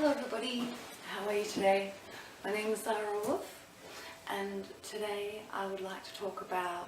Hello everybody, how are you today? My name is Zara Wolf, and today I would like to talk about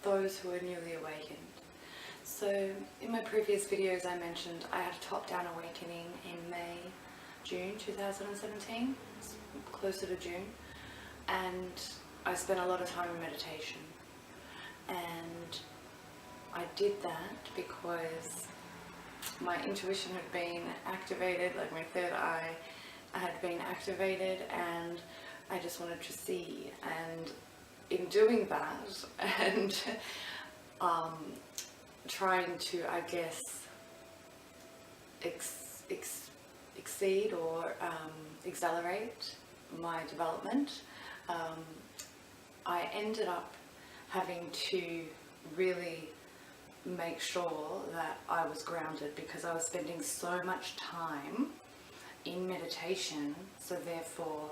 those who are newly awakened. So in my previous videos I mentioned I had a top-down awakening in June 2017, closer to June, and I spent a lot of time in meditation. And I did that because my intuition had been activated, like my third eye had been activated, and I just wanted to see. And in doing that and trying to, I guess, exceed or accelerate my development, I ended up having to really make sure that I was grounded, because I was spending so much time in meditation, so therefore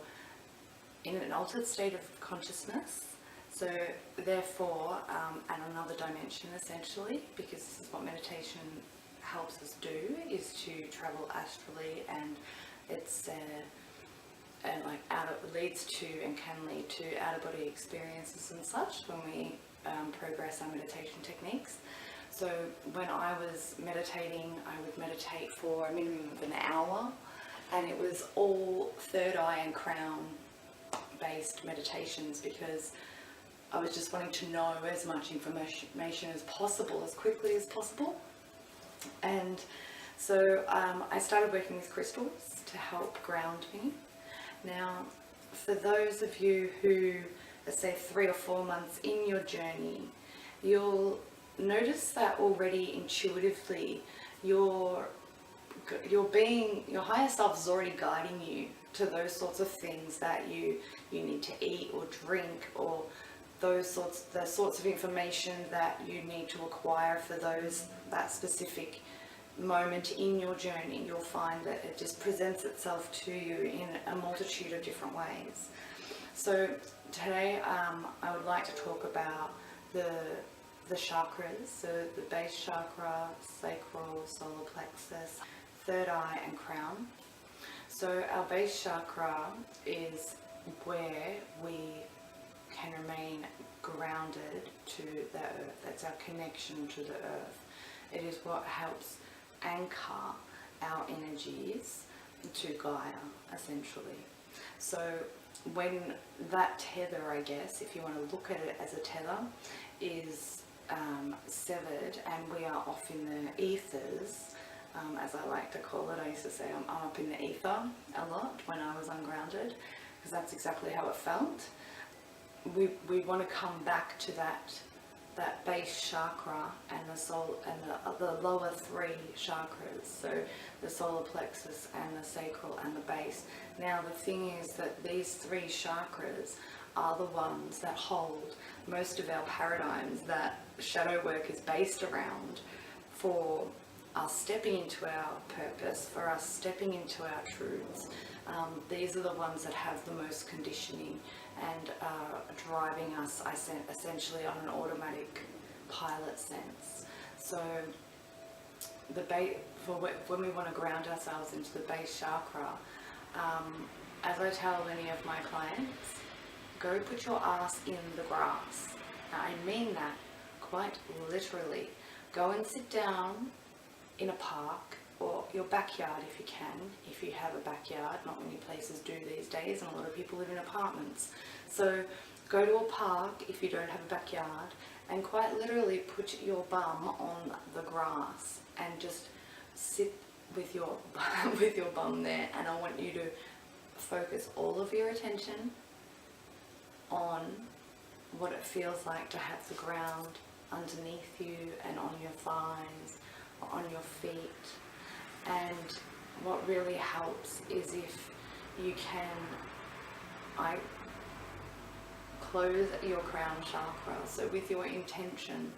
in an altered state of consciousness, so therefore at another dimension essentially, because this is what meditation helps us do, is to travel astrally, and it's like leads to and can lead to out-of-body experiences and such when we progress our meditation techniques. So when I was meditating, I would meditate for a minimum of an hour, and it was all third eye and crown based meditations, because I was just wanting to know as much information as possible, as quickly as possible. And so I started working with crystals to help ground me. Now, for those of you who, let's say 3 or 4 months in your journey, you'll notice that already intuitively your higher self is already guiding you to those sorts of things that you need to eat or drink, or the sorts of information that you need to acquire for that specific moment in your journey. You'll find that it just presents itself to you in a multitude of different ways. So today I would like to talk about the chakras, so the base chakra, sacral, solar plexus, third eye and crown. So our base chakra is where we can remain grounded to the earth. That's our connection to the earth. It is what helps anchor our energies to Gaia, essentially. So when that tether, I guess, if you want to look at it as a tether, is severed and we are off in the ethers, as I like to call it. I used to say I'm up in the ether a lot when I was ungrounded, because that's exactly how it felt. We want to come back to that base chakra and the soul and the lower 3 chakras, so the solar plexus and the sacral and the base. Now the thing is that these 3 chakras are the ones that hold most of our paradigms that shadow work is based around, for us stepping into our purpose, for us stepping into our truths. These are the ones that have the most conditioning and are driving us essentially on an automatic pilot sense. So when we want to ground ourselves into the base chakra, as I tell many of my clients, go put your ass in the grass. Now, I mean that quite literally. Go and sit down in a park, or your backyard if you can, if you have a backyard. Not many places do these days, and a lot of people live in apartments. So go to a park if you don't have a backyard, and quite literally put your bum on the grass and just sit with your bum there. And I want you to focus all of your attention on what it feels like to have the ground underneath you and on your thighs or on your feet. And what really helps is if you can close your crown chakra. So with your intention,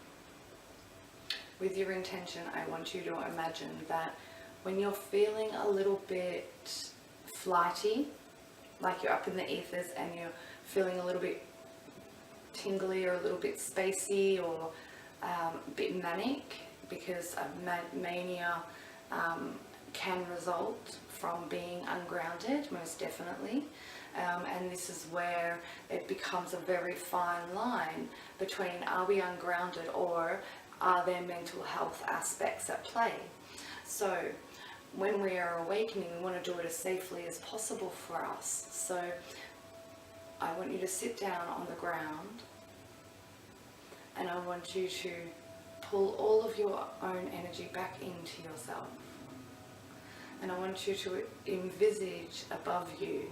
I want you to imagine that when you're feeling a little bit flighty, like you're up in the ethers and you're feeling a little bit tingly or a little bit spacey or a bit manic, because mania can result from being ungrounded, most definitely. And this is where it becomes a very fine line between, are we ungrounded or are there mental health aspects at play? So when we are awakening, we want to do it as safely as possible for us. So I want you to sit down on the ground, and I want you to pull all of your own energy back into yourself. And I want you to envisage above you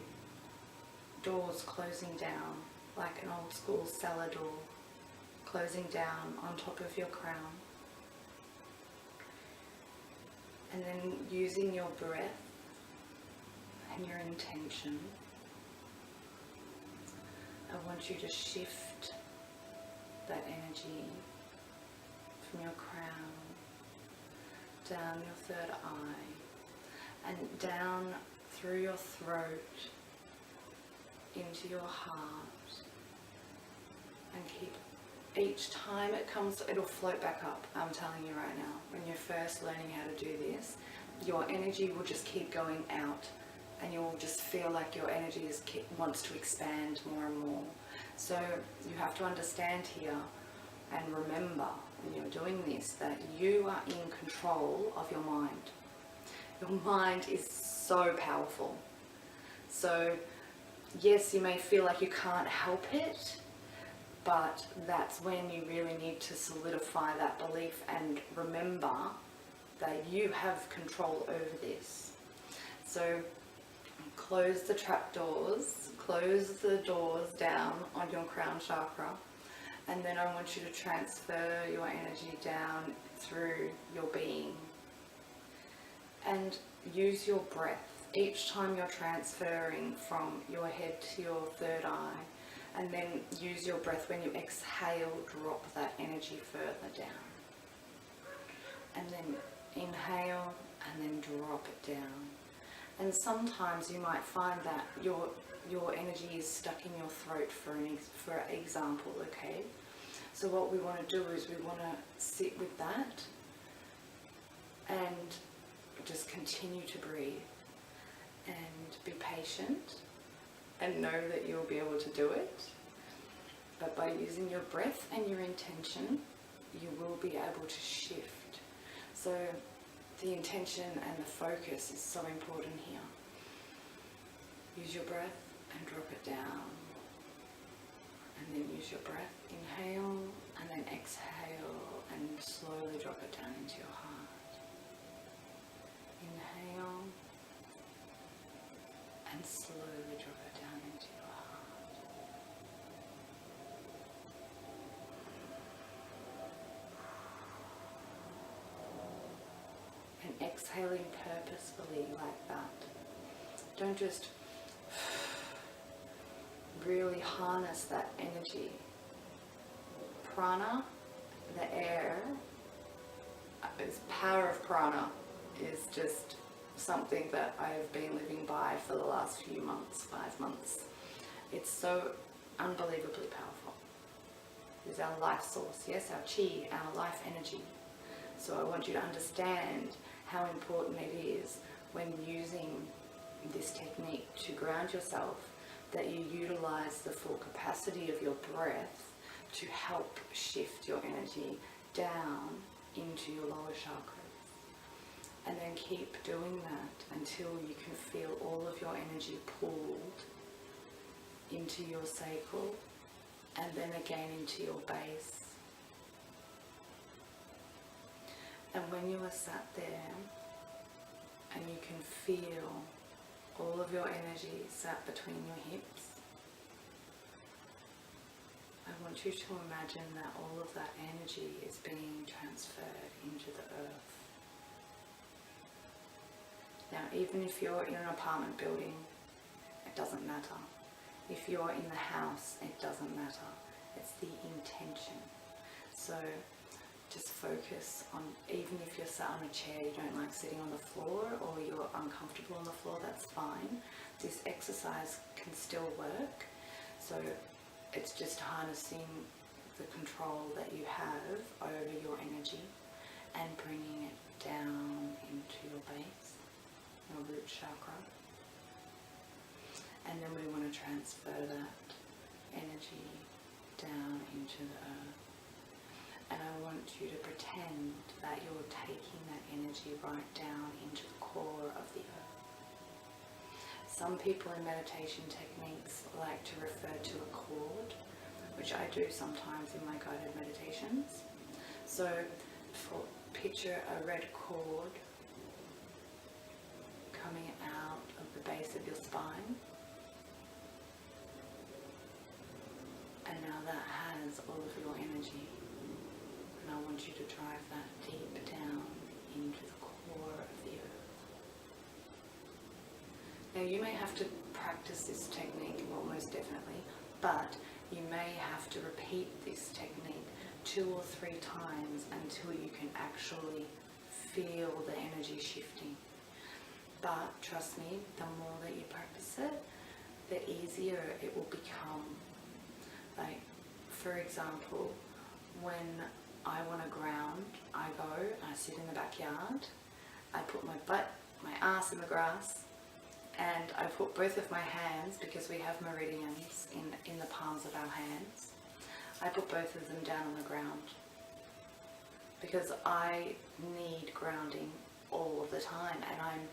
doors closing down, like an old school cellar door, closing down on top of your crown. And then using your breath and your intention, I want you to shift that energy from your crown down your third eye and down through your throat into your heart, and keep, each time it comes, it'll float back up. I'm telling you right now, when you're first learning how to do this, your energy will just keep going out, and you'll just feel like your energy wants to expand more and more. So you have to understand here and remember when you're doing this that you are in control of your mind. Your mind is so powerful. So yes, you may feel like you can't help it, but that's when you really need to solidify that belief and remember that you have control over this. So close the trapdoors, close the doors down on your crown chakra, and then I want you to transfer your energy down through your being. And use your breath each time you're transferring from your head to your third eye, and then use your breath when you exhale, drop that energy further down. And then inhale and then drop it down. And sometimes you might find that your energy is stuck in your throat, for example, okay? So what we want to do is we want to sit with that and just continue to breathe and be patient and know that you'll be able to do it. But by using your breath and your intention, you will be able to shift. So the intention and the focus is so important here. Use your breath and drop it down. And then use your breath, inhale, and then exhale, and slowly drop it down into your heart. Inhale, and slowly drop it down into your heart. And exhaling purposefully like that. Don't just really harness that energy. Prana, the air, is Power of Prana is just something that I've been living by for the last few months, 5 months. It's so unbelievably powerful. It's our life source, yes, our chi, our life energy. So I want you to understand how important it is when using this technique to ground yourself, that you utilize the full capacity of your breath to help shift your energy down into your lower chakras. And then keep doing that until you can feel all of your energy pulled into your sacral and then again into your base. And when you are sat there and you can feel all of your energy sat between your hips, I want you to imagine that all of that energy is being transferred into the earth. Now, even if you're in an apartment building, it doesn't matter. If you're in the house, it doesn't matter. It's the intention. So just focus on, even if you're sat on a chair, you don't like sitting on the floor, or you're uncomfortable on the floor, that's fine. This exercise can still work. So it's just harnessing the control that you have over your energy and bringing it down into your base. root chakra. And then we want to transfer that energy down into the earth. And I want you to pretend that you're taking that energy right down into the core of the earth. Some people in meditation techniques like to refer to a cord, which I do sometimes in my guided meditations. So picture a red cord coming out of the base of your spine. And now that has all of your energy. And I want you to drive that deep down into the core of the earth. Now you may have to practice this technique, well, most definitely, but you may have to repeat this technique 2 or 3 times until you can actually feel the energy shifting. But trust me, the more that you practice it, the easier it will become. Like, for example, when I want to ground, I sit in the backyard, I put my ass in the grass, and I put both of my hands, because we have meridians in the palms of our hands, I put both of them down on the ground. Because I need grounding all of the time, and I'm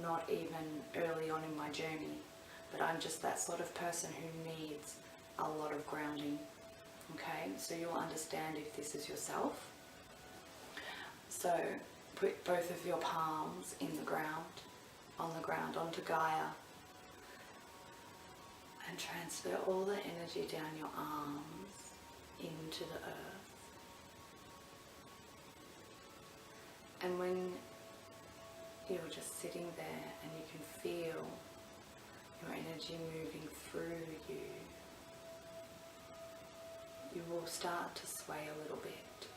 not even early on in my journey, but I'm just that sort of person who needs a lot of grounding. Okay, so you'll understand if this is yourself. So put both of your palms in the ground, on the ground, onto Gaia, and transfer all the energy down your arms into the earth. And when you're just sitting there and you can feel your energy moving through you, you will start to sway a little bit.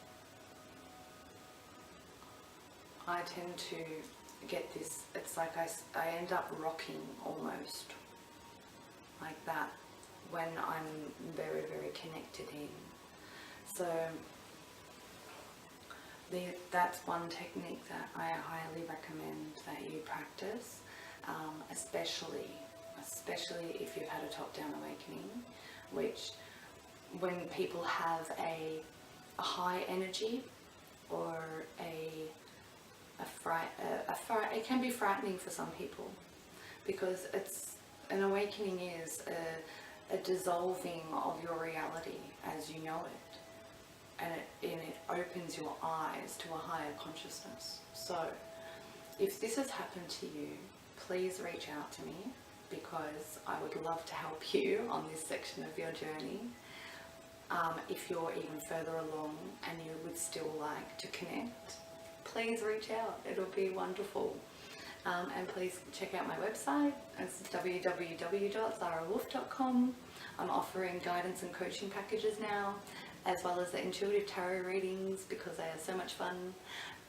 I tend to get this, it's like I end up rocking almost like that when I'm very, very connected in. So that's one technique that I highly recommend that you practice, especially if you've had a top-down awakening, which when people have a high energy or it can be frightening for some people, because an awakening is a dissolving of your reality as you know it, and it opens your eyes to a higher consciousness. So if this has happened to you, please reach out to me, because I would love to help you on this section of your journey. If you're even further along and you would still like to connect, please reach out. It'll be wonderful. And please check out my website. It's www.zarawolf.com. I'm offering guidance and coaching packages now, as well as the intuitive tarot readings, because they are so much fun,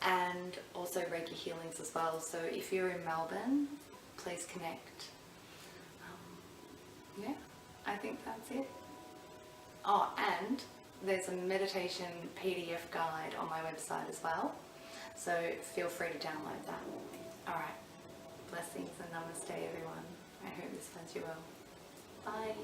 and also Reiki healings as well. So if you're in Melbourne, please connect. Yeah, I think that's it. Oh, and there's a meditation PDF guide on my website as well, so feel free to download that. Alright, blessings and namaste everyone. I hope this finds you well. Bye.